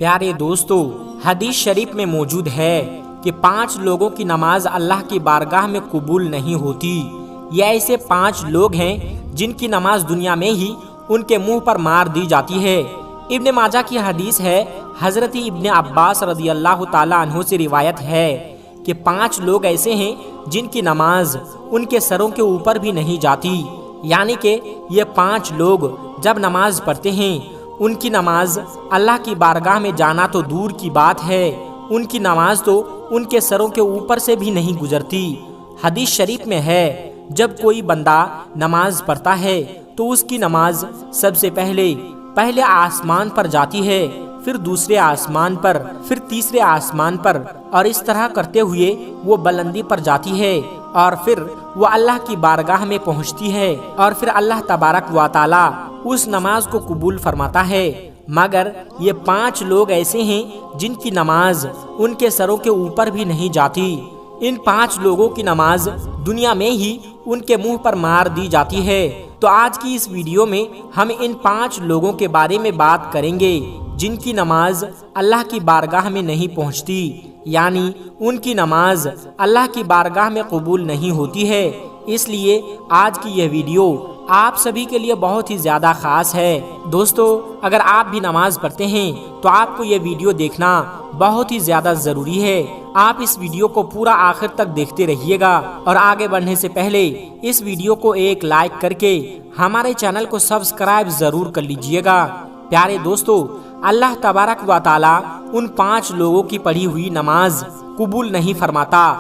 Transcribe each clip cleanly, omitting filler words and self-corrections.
پیارے دوستو، حدیث شریف میں موجود ہے کہ 5 لوگوں کی نماز اللہ کی بارگاہ میں قبول نہیں ہوتی۔ یہ ایسے 5 لوگ ہیں جن کی نماز دنیا میں ہی ان کے منہ پر مار دی جاتی ہے۔ ابن ماجہ کی حدیث ہے، حضرت ابن عباس رضی اللہ تعالیٰ عنہ سے روایت ہے کہ 5 لوگ ایسے ہیں جن کی نماز ان کے سروں کے اوپر بھی نہیں جاتی، یعنی کہ یہ 5 لوگ جب نماز پڑھتے ہیں ان کی نماز اللہ کی بارگاہ میں جانا تو دور کی بات ہے، ان کی نماز تو ان کے سروں کے اوپر سے بھی نہیں گزرتی۔ حدیث شریف میں ہے، جب کوئی بندہ نماز پڑھتا ہے تو اس کی نماز سب سے پہلے آسمان پر جاتی ہے، پھر دوسرے آسمان پر، پھر تیسرے آسمان پر، اور اس طرح کرتے ہوئے وہ بلندی پر جاتی ہے، اور پھر وہ اللہ کی بارگاہ میں پہنچتی ہے، اور پھر اللہ تبارک و تعالی اس نماز کو قبول فرماتا ہے۔ مگر یہ 5 لوگ ایسے ہیں جن کی نماز ان کے سروں کے اوپر بھی نہیں جاتی۔ ان 5 لوگوں کی نماز دنیا میں ہی ان کے منہ پر مار دی جاتی ہے۔ تو آج کی اس ویڈیو میں ہم ان 5 لوگوں کے بارے میں بات کریں گے جن کی نماز اللہ کی بارگاہ میں نہیں پہنچتی، یعنی ان کی نماز اللہ کی بارگاہ میں قبول نہیں ہوتی ہے۔ اس لیے آج کی یہ ویڈیو آپ سبھی کے لیے بہت ہی زیادہ خاص ہے۔ دوستو، اگر آپ بھی نماز پڑھتے ہیں تو آپ کو یہ ویڈیو دیکھنا بہت ہی زیادہ ضروری ہے۔ آپ اس ویڈیو کو پورا آخر تک دیکھتے رہیے گا، اور آگے بڑھنے سے پہلے اس ویڈیو کو ایک لائک کر کے ہمارے چینل کو سبسکرائب ضرور کر لیجئے گا۔ پیارے دوستو، اللہ تبارک و تعالی ان 5 لوگوں کی پڑھی ہوئی نماز قبول نہیں فرماتا۔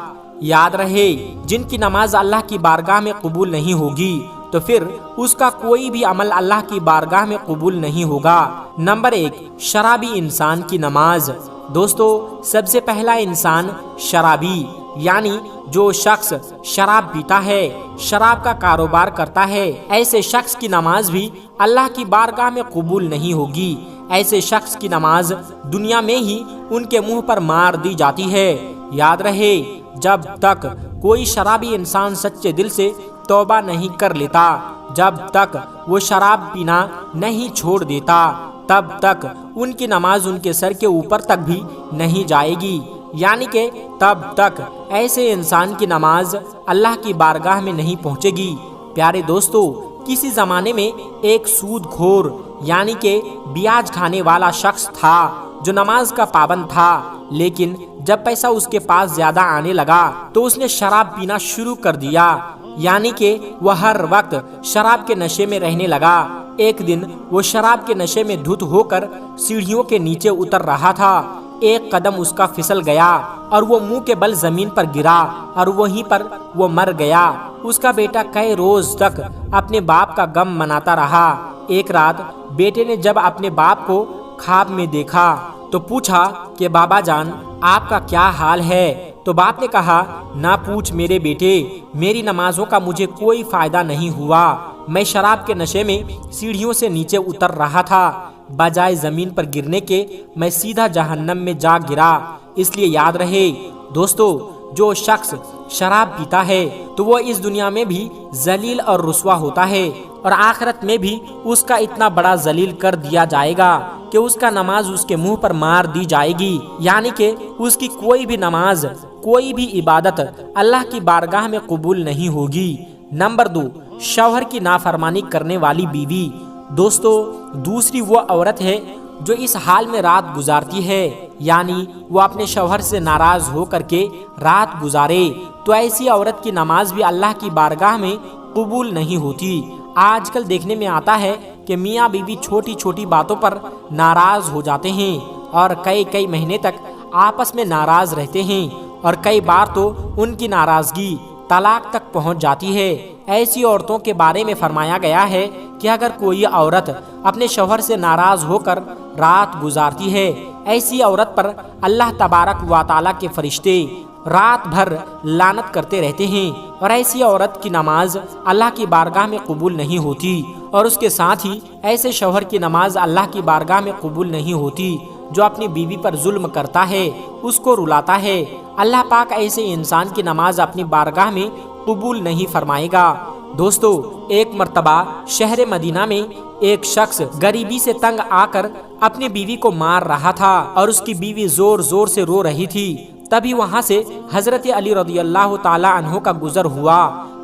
یاد رہے، جن کی نماز اللہ کی بارگاہ میں قبول نہیں ہوگی تو پھر اس کا کوئی بھی عمل اللہ کی بارگاہ میں قبول نہیں ہوگا۔ نمبر 1، شرابی انسان کی نماز۔ دوستو، سب سے پہلا انسان شرابی، یعنی جو شخص شراب پیتا ہے، شراب کا کاروبار کرتا ہے، ایسے شخص کی نماز بھی اللہ کی بارگاہ میں قبول نہیں ہوگی۔ ایسے شخص کی نماز دنیا میں ہی ان کے منہ پر مار دی جاتی ہے۔ یاد رہے، جب تک کوئی شرابی انسان سچے دل سے توبہ نہیں کر لیتا، جب تک وہ شراب پینا نہیں چھوڑ دیتا، تب تک ان کی نماز ان کے سر کے اوپر تک بھی نہیں جائے گی، یعنی کہ تب تک ایسے انسان کی نماز اللہ کی بارگاہ میں نہیں پہنچے گی۔ پیارے دوستو، کسی زمانے میں ایک سود خور یعنی کہ بیاج کھانے والا شخص تھا جو نماز کا پابند تھا، لیکن جب پیسہ اس کے پاس زیادہ آنے لگا تو اس نے شراب پینا شروع کر دیا، یعنی کہ وہ ہر وقت شراب کے نشے میں رہنے لگا۔ ایک دن وہ شراب کے نشے میں دھت ہو کر سیڑھیوں کے نیچے اتر رہا تھا، ایک قدم اس کا پھسل گیا اور وہ منہ کے بل زمین پر گرا اور وہیں پر وہ مر گیا۔ اس کا بیٹا کئی روز تک اپنے باپ کا غم مناتا رہا۔ ایک رات بیٹے نے جب اپنے باپ کو خواب میں دیکھا تو پوچھا کہ بابا جان، آپ کا کیا حال ہے؟ تو باپ نے کہا، نہ پوچھ میرے بیٹے، میری نمازوں کا مجھے کوئی فائدہ نہیں ہوا، میں شراب کے نشے میں سیڑھیوں سے نیچے اتر رہا تھا، بجائے زمین پر گرنے کے میں سیدھا جہنم میں جا گرا۔ اس لیے یاد رہے دوستو، جو شخص شراب پیتا ہے تو وہ اس دنیا میں بھی ذلیل اور رسوا ہوتا ہے، اور آخرت میں بھی اس کا اتنا بڑا ذلیل کر دیا جائے گا کہ اس کا نماز اس کے منہ پر مار دی جائے گی، یعنی کہ اس کی کوئی بھی نماز، کوئی بھی عبادت اللہ کی بارگاہ میں قبول نہیں ہوگی۔ نمبر 2، شوہر کی نافرمانی کرنے والی بیوی۔ دوستو، دوسری وہ عورت ہے جو اس حال میں رات گزارتی ہے، یعنی وہ اپنے شوہر سے ناراض ہو کر کے رات گزارے، تو ایسی عورت کی نماز بھی اللہ کی بارگاہ میں قبول نہیں ہوتی۔ آج کل دیکھنے میں آتا ہے کہ میاں بیوی چھوٹی چھوٹی باتوں پر ناراض ہو جاتے ہیں اور کئی مہینے تک آپس میں ناراض رہتے ہیں، اور کئی بار تو ان کی ناراضگی طلاق تک پہنچ جاتی ہے۔ ایسی عورتوں کے بارے میں فرمایا گیا ہے کہ اگر کوئی عورت اپنے شوہر سے ناراض ہو کر رات گزارتی ہے، ایسی عورت پر اللہ تبارک و تعالیٰ کے فرشتے رات بھر لعنت کرتے رہتے ہیں، اور ایسی عورت کی نماز اللہ کی بارگاہ میں قبول نہیں ہوتی، اور اس کے ساتھ ہی ایسے شوہر کی نماز اللہ کی بارگاہ میں قبول نہیں ہوتی جو اپنی بیوی پر ظلم کرتا ہے، اس کو رلاتا ہے۔ اللہ پاک ایسے انسان کی نماز اپنی بارگاہ میں قبول نہیں فرمائے گا۔ دوستو، ایک مرتبہ شہر مدینہ میں ایک شخص غریبی سے تنگ آ کر اپنی بیوی کو مار رہا تھا اور اس کی بیوی زور زور سے رو رہی تھی۔ تبھی وہاں سے حضرت علی رضی اللہ تعالی عنہ کا گزر ہوا۔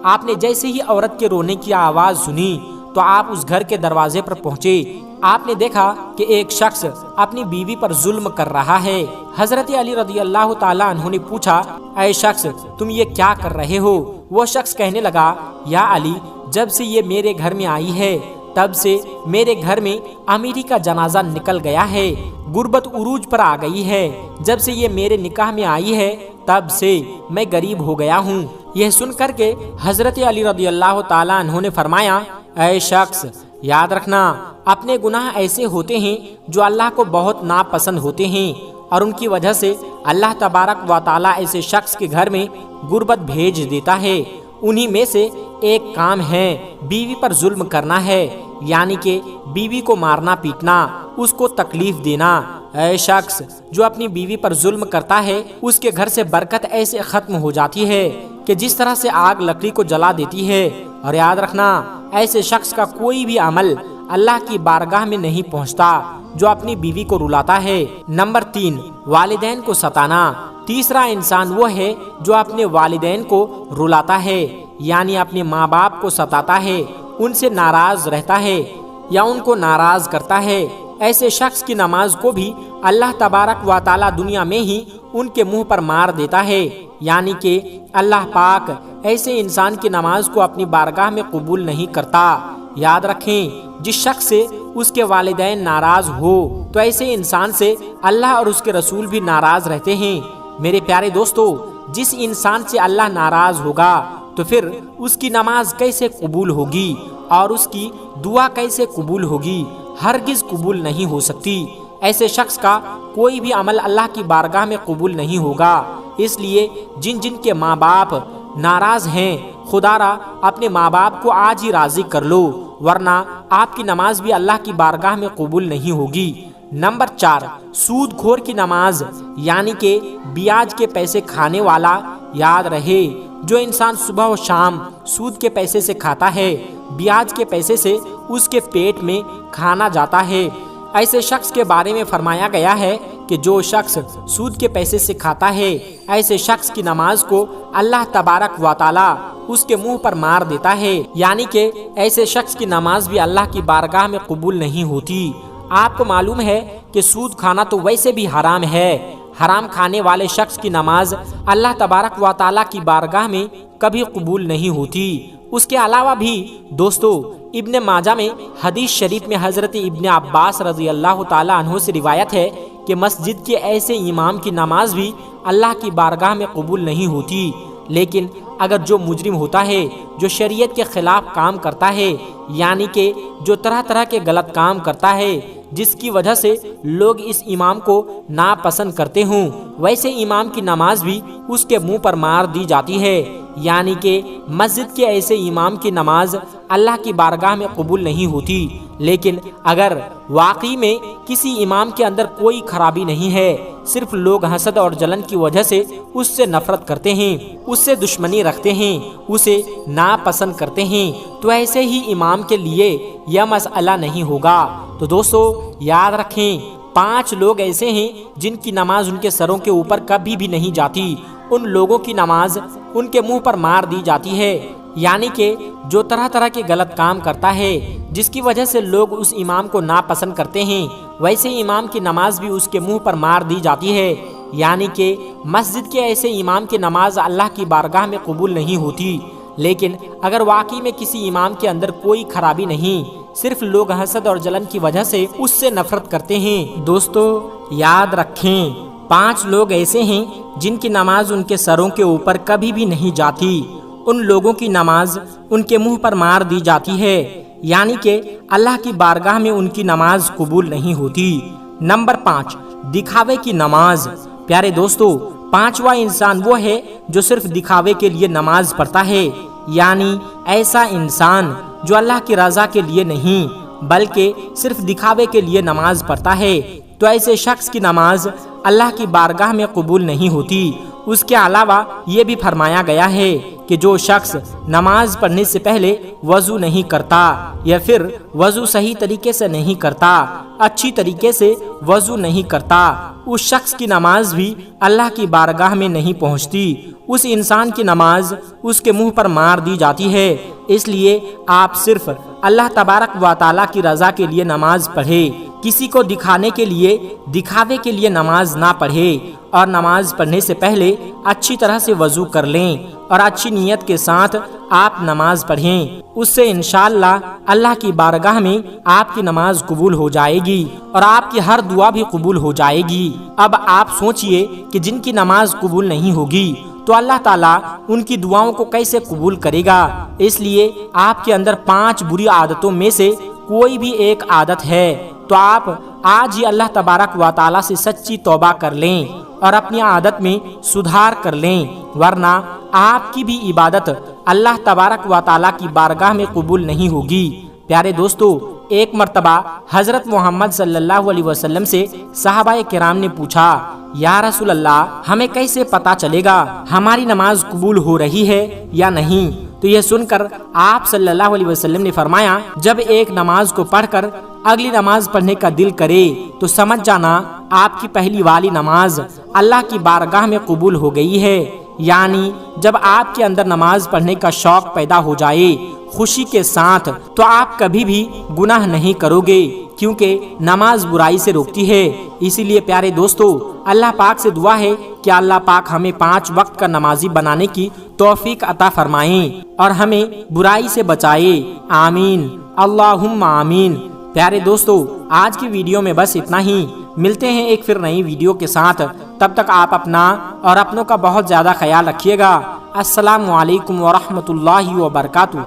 آپ نے جیسے ہی عورت کے رونے کی آواز سنی تو آپ اس گھر کے دروازے پر پہنچے۔ آپ نے دیکھا کہ ایک شخص اپنی بیوی پر ظلم کر رہا ہے۔ حضرت علی رضی اللہ تعالی عنہ نے پوچھا، اے شخص، تم یہ کیا کر رہے ہو؟ وہ شخص کہنے لگا، یا علی، جب سے یہ میرے گھر میں آئی ہے تب سے میرے گھر میں امیری کا جنازہ نکل گیا ہے، غربت عروج پر آ گئی ہے۔ جب سے یہ میرے نکاح میں آئی ہے تب سے میں غریب ہو گیا ہوں۔ یہ سن کر کے حضرت علی رضی اللہ تعالی عنہ نے فرمایا، اے شخص، یاد رکھنا، اپنے گناہ ایسے ہوتے ہیں جو اللہ کو بہت ناپسند ہوتے ہیں، اور ان کی وجہ سے اللہ تبارک و تعالی ایسے شخص کے گھر میں غربت بھیج دیتا ہے۔ انہی میں سے ایک کام ہے بیوی پر ظلم کرنا ہے، یعنی کہ بیوی کو مارنا پیٹنا، اس کو تکلیف دینا۔ اے شخص جو اپنی بیوی پر ظلم کرتا ہے، اس کے گھر سے برکت ایسے ختم ہو جاتی ہے کہ جس طرح سے آگ لکڑی کو جلا دیتی ہے۔ اور یاد رکھنا، ایسے شخص کا کوئی بھی عمل اللہ کی بارگاہ میں نہیں پہنچتا جو اپنی بیوی کو رلاتا ہے۔ نمبر 3، والدین کو ستانا۔ تیسرا انسان وہ ہے جو اپنے والدین کو رلاتا ہے، یعنی اپنے ماں باپ کو ستاتا ہے، ان سے ناراض رہتا ہے یا ان کو ناراض کرتا ہے۔ ایسے شخص کی نماز کو بھی اللہ تبارک و تعالی دنیا میں ہی ان کے منہ پر مار دیتا ہے، یعنی کہ اللہ پاک ایسے انسان کی نماز کو اپنی بارگاہ میں قبول نہیں کرتا۔ یاد رکھیں، جس شخص سے اس کے والدین ناراض ہو تو ایسے انسان سے اللہ اور اس کے رسول بھی ناراض رہتے ہیں۔ میرے پیارے دوستو، جس انسان سے اللہ ناراض ہوگا تو پھر اس کی نماز کیسے قبول ہوگی اور اس کی دعا کیسے قبول ہوگی؟ ہرگز قبول نہیں ہو سکتی۔ ایسے شخص کا کوئی بھی عمل اللہ کی بارگاہ میں قبول نہیں ہوگا۔ اس لیے جن جن کے ماں باپ ناراض ہیں، خدا را اپنے ماں باپ کو آج ہی راضی کر لو، ورنہ آپ کی نماز بھی اللہ کی بارگاہ میں قبول نہیں ہوگی۔ نمبر 4، سود خور کی نماز، یعنی کہ بیاج کے پیسے کھانے والا۔ یاد رہے، جو انسان صبح و شام سود کے پیسے سے کھاتا ہے، بیاج کے پیسے سے اس کے پیٹ میں کھانا جاتا ہے۔ ایسے شخص کے بارے میں فرمایا گیا ہے کہ جو شخص سود کے پیسے سے کھاتا ہے، ایسے شخص کی نماز کو اللہ تبارک و تعالی اس کے منہ پر مار دیتا ہے، یعنی کہ ایسے شخص کی نماز بھی اللہ کی بارگاہ میں قبول نہیں ہوتی۔ آپ کو معلوم ہے کہ سود کھانا تو ویسے بھی حرام ہے۔ حرام کھانے والے شخص کی نماز اللہ تبارک و تعالی کی بارگاہ میں کبھی قبول نہیں ہوتی۔ اس کے علاوہ بھی دوستو، ابن ماجہ میں حدیث شریف میں حضرت ابن عباس رضی اللہ تعالی عنہ سے روایت ہے کہ مسجد کے ایسے امام کی نماز بھی اللہ کی بارگاہ میں قبول نہیں ہوتی۔ لیکن اگر جو مجرم ہوتا ہے، جو شریعت کے خلاف کام کرتا ہے، یعنی کہ جو طرح طرح کے غلط کام کرتا ہے جس کی وجہ سے لوگ اس امام کو ناپسند کرتے ہوں، ویسے امام کی نماز بھی اس کے منہ پر مار دی جاتی ہے، یعنی کہ مسجد کے ایسے امام کی نماز اللہ کی بارگاہ میں قبول نہیں ہوتی۔ لیکن اگر واقعی میں کسی امام کے اندر کوئی خرابی نہیں ہے، صرف لوگ حسد اور جلن کی وجہ سے اس سے نفرت کرتے ہیں، اس سے دشمنی رکھتے ہیں، اسے ناپسند کرتے ہیں، تو ایسے ہی امام کے لیے یہ مسئلہ نہیں ہوگا۔ تو دوستو یاد رکھیں، 5 لوگ ایسے ہیں جن کی نماز ان کے سروں کے اوپر کبھی بھی نہیں جاتی۔ ان لوگوں کی نماز ان کے منہ پر مار دی جاتی ہے، یعنی کہ جو طرح طرح کے غلط کام کرتا ہے جس کی وجہ سے لوگ اس امام کو ناپسند کرتے ہیں، ویسے امام کی نماز بھی اس کے منہ پر مار دی جاتی ہے، یعنی کہ مسجد کے ایسے امام کی نماز اللہ کی بارگاہ میں قبول نہیں ہوتی۔ لیکن اگر واقعی میں کسی امام کے اندر کوئی خرابی نہیں، صرف لوگ حسد اور جلن کی وجہ سے اس سے نفرت کرتے ہیں، دوستو یاد رکھیں، 5 لوگ ایسے ہیں جن کی نماز ان کے سروں کے اوپر کبھی بھی نہیں جاتی۔ ان لوگوں کی نماز ان کے منہ پر مار دی جاتی ہے، یعنی کہ اللہ کی بارگاہ میں ان کی نماز قبول نہیں ہوتی۔ نمبر 5، دکھاوے کی نماز۔ پیارے دوستو، 5واں انسان وہ ہے جو صرف دکھاوے کے لیے نماز پڑھتا ہے، یعنی ایسا انسان جو اللہ کی رضا کے لیے نہیں بلکہ صرف دکھاوے کے لیے نماز پڑھتا ہے، تو ایسے شخص کی نماز اللہ کی بارگاہ میں قبول نہیں ہوتی۔ اس کے علاوہ یہ بھی فرمایا گیا ہے کہ جو شخص نماز پڑھنے سے پہلے وضو نہیں کرتا یا پھر وضو صحیح طریقے سے نہیں کرتا، اچھی طریقے سے وضو نہیں کرتا، اس شخص کی نماز بھی اللہ کی بارگاہ میں نہیں پہنچتی، اس انسان کی نماز اس کے منہ پر مار دی جاتی ہے۔ اس لیے آپ صرف اللہ تبارک و تعالیٰ کی رضا کے لیے نماز پڑھے، کسی کو دکھانے کے لیے، دکھاوے کے لیے نماز نہ پڑھے، اور نماز پڑھنے سے پہلے اچھی طرح سے وضو کر لیں اور اچھی نیت کے ساتھ آپ نماز پڑھیں، اس سے انشاءاللہ اللہ کی بارگاہ میں آپ کی نماز قبول ہو جائے گی اور آپ کی ہر دعا بھی قبول ہو جائے گی۔ اب آپ سوچئے کہ جن کی نماز قبول نہیں ہوگی تو اللہ تعالیٰ ان کی دعاؤں کو کیسے قبول کرے گا؟ اس لیے آپ کے اندر 5 بری عادتوں میں سے کوئی بھی ایک عادت ہے تو آپ آج ہی اللہ تبارک و تعالیٰ سے سچی توبہ کر لیں اور اپنی عادت میں سدھار کر لیں، ورنہ آپ کی بھی عبادت اللہ تبارک و تعالیٰ کی بارگاہ میں قبول نہیں ہوگی۔ پیارے دوستو، ایک مرتبہ حضرت محمد صلی اللہ علیہ وسلم سے صحابہ کرام نے پوچھا، یا رسول اللہ، ہمیں کیسے پتا چلے گا ہماری نماز قبول ہو رہی ہے یا نہیں؟ تو یہ سن کر آپ صلی اللہ علیہ وسلم نے فرمایا، جب ایک نماز کو پڑھ کر اگلی نماز پڑھنے کا دل کرے تو سمجھ جانا آپ کی پہلی والی نماز اللہ کی بارگاہ میں قبول ہو گئی ہے۔ یعنی جب آپ کے اندر نماز پڑھنے کا شوق پیدا ہو جائے خوشی کے ساتھ، تو آپ کبھی بھی گناہ نہیں کرو گے، کیونکہ نماز برائی سے روکتی ہے۔ اسی لیے پیارے دوستو، اللہ پاک سے دعا ہے کہ اللہ پاک ہمیں 5 وقت کا نمازی بنانے کی توفیق عطا فرمائیں اور ہمیں برائی سے بچائے، آمین، اللہم آمین۔ پیارے دوستو، آج کی ویڈیو میں بس اتنا ہی، ملتے ہیں ایک پھر نئی ویڈیو کے ساتھ، تب تک آپ اپنا اور اپنوں کا بہت زیادہ خیال رکھیے گا۔ السلام علیکم ورحمۃ اللہ وبرکاتہ۔